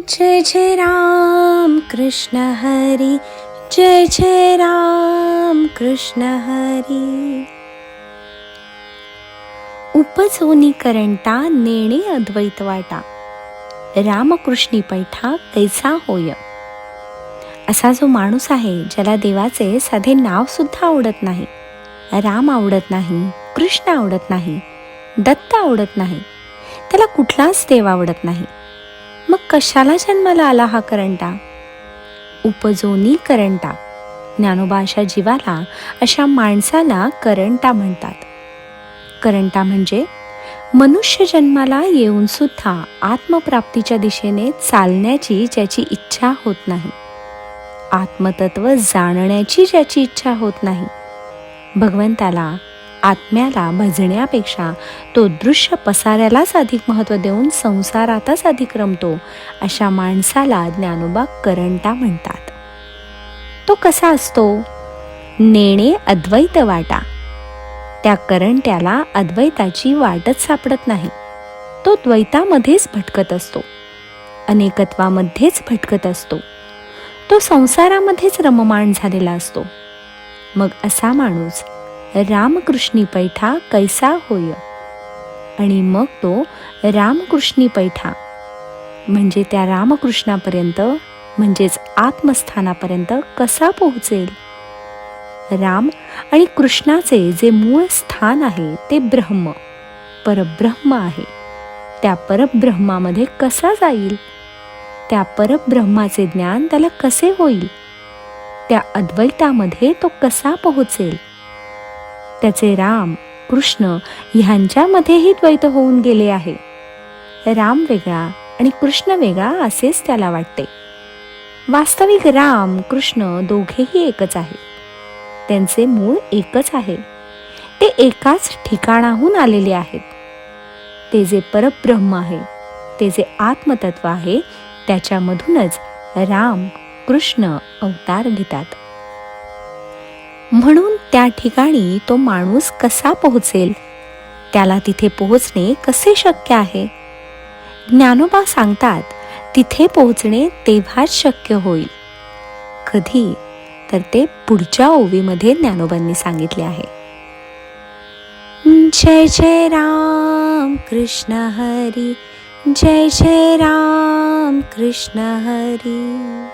जय जय राम कृष्ण हरी, जय जय राम कृष्ण हरी. उपजोनी करंटा नेणे अद्वैत वाटा, रामकृष्णी पैठा कैसा होय. असा जो माणूस आहे ज्याला देवाचे साधे नाव सुद्धा आवडत नाही, राम आवडत नाही, कृष्ण आवडत नाही, दत्त आवडत नाही, त्याला कुठलाच देव आवडत नाही, मग कशाला जन्माला आला हा करंटा. उपजोनी करंटा, ज्ञानोबा अशा जीवाला, अशा माणसाला करंटा म्हणतात. करंटा म्हणजे मनुष्य जन्माला येऊन सुद्धा आत्मप्राप्तीच्या दिशेने चालण्याची ज्याची इच्छा होत नाही, आत्मतत्व जाणण्याची ज्याची इच्छा होत नाही, भगवंताला, आत्म्याला भजण्यापेक्षा तो दृश्य पसाऱ्यालाच अधिक महत्त्व देऊन संसारातच अधिक रमतो, अशा माणसाला ज्ञानोबा करंटा म्हणतात. तो कसा असतो? नेणे अद्वैत वाटा. त्या करंट्याला अद्वैताची वाटच सापडत नाही, तो द्वैतामध्येच भटकत असतो, अनेकत्वामध्येच भटकत असतो, तो संसारामध्येच रममाण झालेला असतो. मग असा माणूस रामकृष्णी पैठा कैसा होय. आणि मग तो रामकृष्णी पैठा म्हणजे त्या रामकृष्णापर्यंत, म्हणजेच आत्मस्थानापर्यंत कसा पोहोचेल. राम आणि कृष्णाचे जे मूळ स्थान आहे ते ब्रह्म, परब्रह्म आहे. त्या परब्रह्मामध्ये कसा जाईल, त्या परब्रह्माचे ज्ञान त्याला कसे होईल, त्या अद्वैतामध्ये तो कसा पोहोचेल. त्याचे राम कृष्ण ह्यांच्यामध्येही द्वैत होऊन गेले आहे. राम वेगळा आणि कृष्ण वेगळा असेच त्याला वाटते. वास्तविक राम कृष्ण दोघेही एकच आहे, त्यांचे मूळ एकच आहे, ते एकाच ठिकाणाहून आलेले आहेत. ते जे परब्रह्म आहे, ते जे आत्मतत्व आहे, त्याच्यामधूनच राम कृष्ण अवतार घेतात. म्हणून त्या ठिकाणी तो माणूस कसा पोहोचेल, त्याला तिथे पोहोचणे कसे शक्य आहे. ज्ञानोबा सांगतात, तिथे पोहोचणे तेव्हाच शक्य होईल. कधी तर ते पुढच्या ओवीमध्ये ज्ञानोबांनी सांगितले आहे. जय जय राम कृष्ण हरी, जय जय राम कृष्ण हरी.